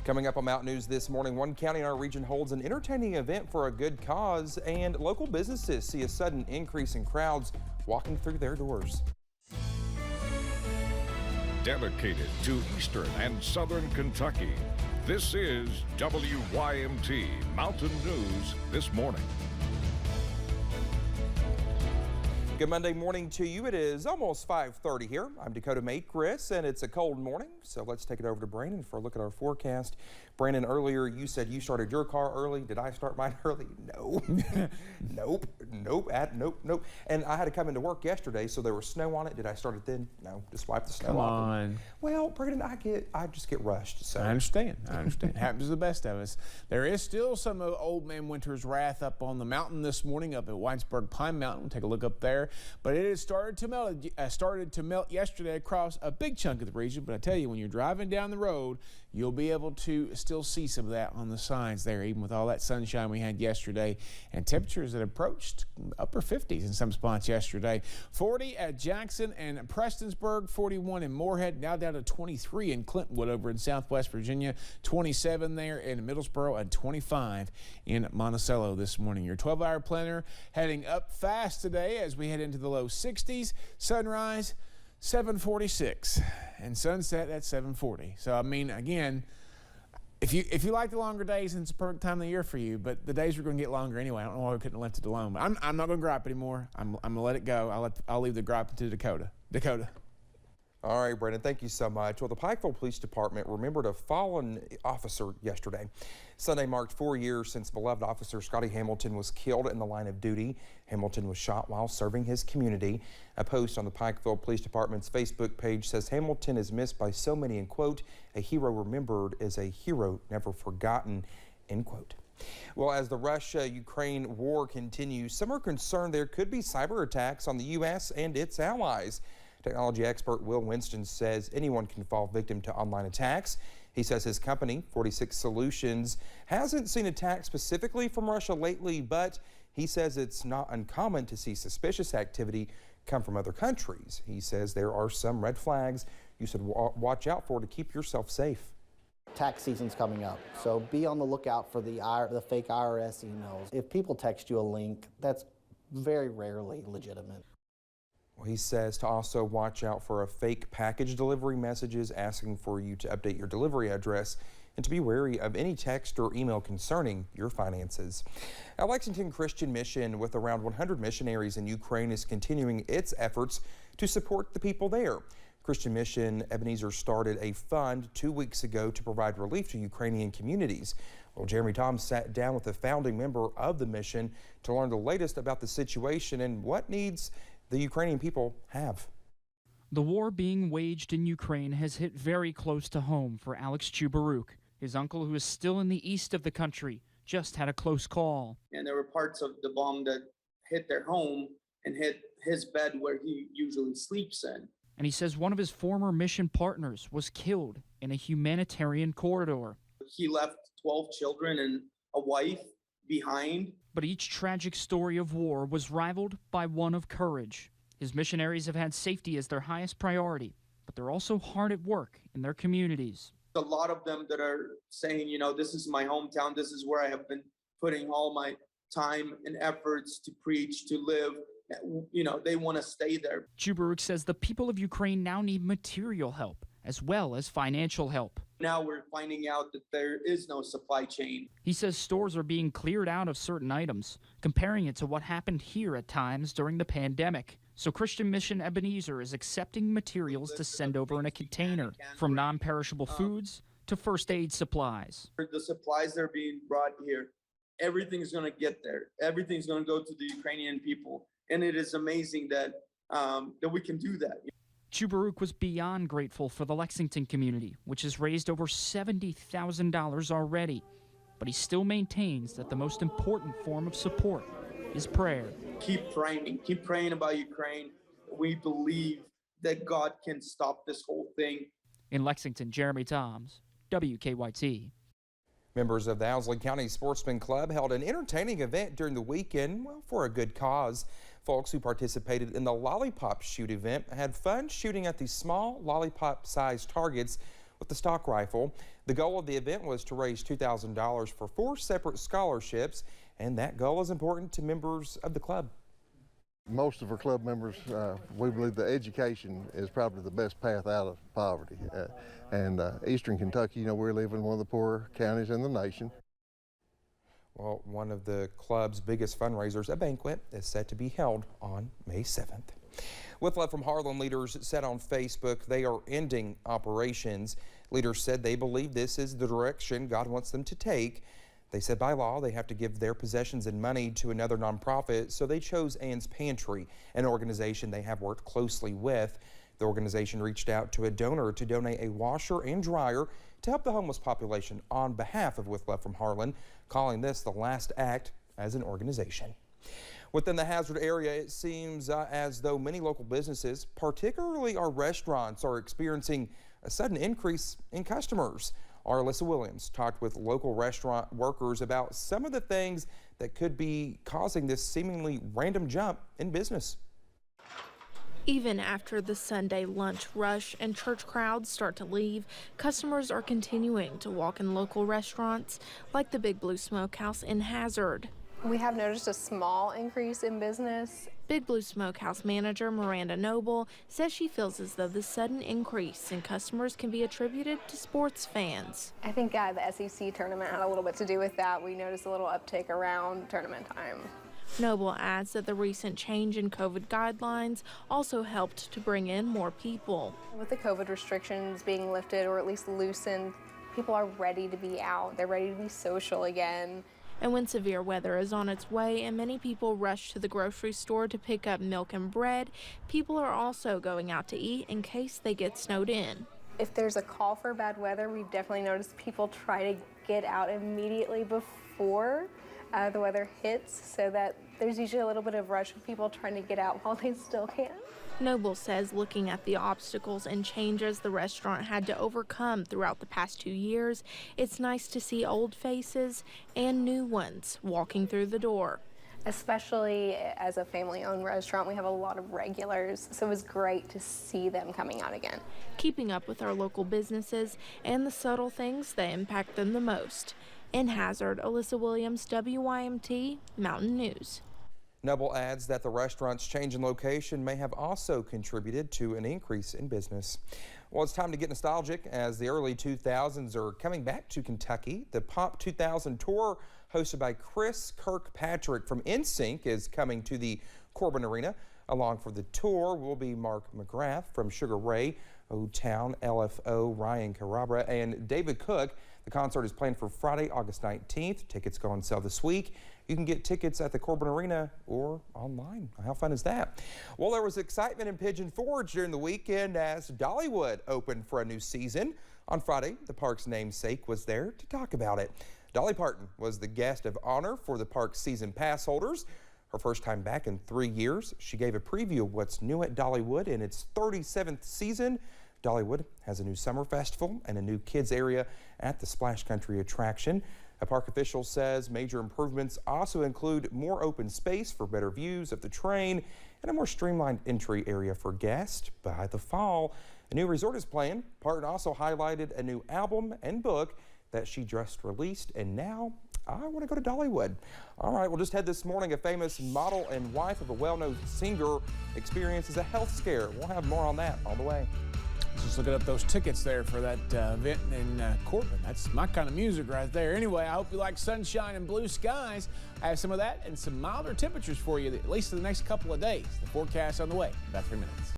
Coming up on Mountain News this morning, one county in our region holds an entertaining event for a good cause, and local businesses see a sudden increase in crowds walking through their doors. Dedicated to Eastern and Southern Kentucky, this is WYMT Mountain News this morning. Good Monday morning to you. It is almost 5:30 here. I'm Dakota Makris, and it's a cold morning, so let's take it over to Brandon for a look at our forecast. Brandon, earlier you said you started your car early. Did I start mine early? No. Nope. Nope. And I had to come into work yesterday, so there was snow on it. Did I start it then? No. Just wipe the snow off. Come on. Well, Brandon, I just get rushed. So. I understand. Happens to the best of us. There is still some of Old Man Winter's wrath up on the mountain this morning, up at Whitesburg Pine Mountain. Take a look up there. But it has started to melt yesterday across a big chunk of the region. But I tell you, when you're driving down the road, you'll be able to still see some of that on the signs there, even with all that sunshine we had yesterday, and temperatures that approached upper 50s in some spots yesterday. 40 at Jackson and Prestonsburg, 41 in Moorhead, now down to 23 in Clintwood over in Southwest Virginia, 27 there in Middlesboro, and 25 in Monticello this morning. Your 12-hour planner heading up fast today as we head into the low 60s. Sunrise 7:46 and sunset at 7:40. So I mean, again, if you like the longer days, then it's the perfect time of the year for you. But the days are going to get longer anyway. I don't know why we couldn't have left it alone. But I'm not going to gripe anymore. I'm going to let it go. I'll leave the griping to Dakota. All right, Brandon, thank you so much. Well, the Pikeville Police Department remembered a fallen officer yesterday. Sunday marked 4 years since beloved officer Scotty Hamilton was killed in the line of duty. Hamilton was shot while serving his community. A post on the Pikeville Police Department's Facebook page says Hamilton is missed by so many, and quote, a hero remembered is a hero never forgotten, end quote. Well, as the Russia-Ukraine war continues, some are concerned there could be cyber attacks on the U.S. and its allies. Technology expert Will Winston says anyone can fall victim to online attacks. He says his company, 46 Solutions, hasn't seen attacks specifically from Russia lately, but he says it's not uncommon to see suspicious activity come from other countries. He says there are some red flags you should watch out for to keep yourself safe. Tax season's coming up, so be on the lookout for the fake IRS emails. If people text you a link, that's very rarely legitimate. Well, he says to also watch out for fake package delivery messages asking for you to update your delivery address, and to be wary of any text or email concerning your finances. Now, Lexington Christian Mission, with around 100 missionaries in Ukraine, is continuing its efforts to support the people there. Christian Mission Ebenezer started a fund 2 weeks ago to provide relief to Ukrainian communities. Well, Jeremy Tom sat down with a founding member of the mission to learn the latest about the situation and what needs the Ukrainian people have. The war being waged in Ukraine has hit very close to home for Alex Chubaruk. His uncle, who is still in the east of the country, just had a close call. And there were parts of the bomb that hit their home and hit his bed where he usually sleeps in. And he says one of his former mission partners was killed in a humanitarian corridor. He left 12 children and a wife behind. But each tragic story of war was rivaled by one of courage. His missionaries have had safety as their highest priority, but they're also hard at work in their communities. A lot of them that are saying, you know, this is my hometown, this is where I have been putting all my time and efforts to preach, to live. You know, they want to stay there. Chubaruk says the people of Ukraine now need material help as well as financial help. Now we're finding out that there is no supply chain. He says stores are being cleared out of certain items, comparing it to what happened here at times during the pandemic. So Christian Mission Ebenezer is accepting materials to send over in a container, from non-perishable foods to first aid supplies. The supplies that are being brought here, everything's going to get there. Everything's going to go to the Ukrainian people. And it is amazing that we can do that. Chubaruk was beyond grateful for the Lexington community, which has raised over $70,000 already. But he still maintains that the most important form of support is prayer. Keep praying about Ukraine. We believe that God can stop this whole thing. In Lexington, Jeremy Toms, WKYT. Members of the Owsley County Sportsman Club held an entertaining event during the weekend, well, for a good cause. Folks who participated in the lollipop shoot event had fun shooting at these small lollipop-sized targets with the stock rifle. The goal of the event was to raise $2,000 for 4 separate scholarships, and that goal is important to members of the club. Most of our club members, we believe that education is probably the best path out of poverty. Eastern Kentucky, you know, we live in one of the poorer counties in the nation. Well, one of the club's biggest fundraisers, a banquet, is set to be held on May 7th. With Love from Harlan, leaders said on Facebook they are ending operations. Leaders said they believe this is the direction God wants them to take. They said by law they have to give their possessions and money to another nonprofit, so they chose Ann's Pantry, an organization they have worked closely with. The organization reached out to a donor to donate a washer and dryer to help the homeless population on behalf of With Love from Harlan, calling this the last act as an organization. Within the Hazard area, it seems as though many local businesses, particularly our restaurants, are experiencing a sudden increase in customers. Our Alyssa Williams talked with local restaurant workers about some of the things that could be causing this seemingly random jump in business. Even after the Sunday lunch rush and church crowds start to leave, customers are continuing to walk in local restaurants like the Big Blue Smokehouse in Hazard. We have noticed a small increase in business. Big Blue Smokehouse manager Miranda Noble says she feels as though the sudden increase in customers can be attributed to sports fans. I think the SEC tournament had a little bit to do with that. We noticed a little uptick around tournament time. Noble adds that the recent change in COVID guidelines also helped to bring in more people. With the COVID restrictions being lifted or at least loosened, people are ready to be out. They're ready to be social again. And when severe weather is on its way and many people rush to the grocery store to pick up milk and bread, people are also going out to eat in case they get snowed in. If there's a call for bad weather, we've definitely noticed people try to get out immediately before the weather hits, so that there's usually a little bit of rush of people trying to get out while they still can. Noble says looking at the obstacles and changes the restaurant had to overcome throughout the past 2 years, it's nice to see old faces and new ones walking through the door. Especially as a family-owned restaurant, we have a lot of regulars, so it was great to see them coming out again. Keeping up with our local businesses and the subtle things that impact them the most. In Hazard, Alyssa Williams, WYMT Mountain News. Noble adds that the restaurant's change in location may have also contributed to an increase in business. Well, it's time to get nostalgic as the early 2000s are coming back to Kentucky. The Pop 2000 tour, hosted by Chris Kirkpatrick from NSYNC, is coming to the Corbin Arena. Along for the tour will be Mark McGrath from Sugar Ray, O-Town, LFO, Ryan Carabra, and David Cook. The concert is planned for Friday, August 19th. Tickets go on sale this week. You can get tickets at the Corbin Arena or online. How fun is that? Well, there was excitement in Pigeon Forge during the weekend as Dollywood opened for a new season. On Friday, the park's namesake was there to talk about it. Dolly Parton was the guest of honor for the park's season pass holders. Her first time back in 3 years, she gave a preview of what's new at Dollywood in its 37th season. Dollywood has a new summer festival and a new kids area at the Splash Country attraction. A park official says major improvements also include more open space for better views of the train and a more streamlined entry area for guests. By the fall, a new resort is planned. Parton also highlighted a new album and book that she just released, and now I want to go to Dollywood. All right, well, just head this morning, a famous model and wife of a well-known singer experiences a health scare. We'll have more on that on the way. Just looking up those tickets there for that event in Corbin. That's my kind of music right there. Anyway, I hope you like sunshine and blue skies. I have some of that and some milder temperatures for you, at least for the next couple of days. The forecast on the way in about 3 minutes.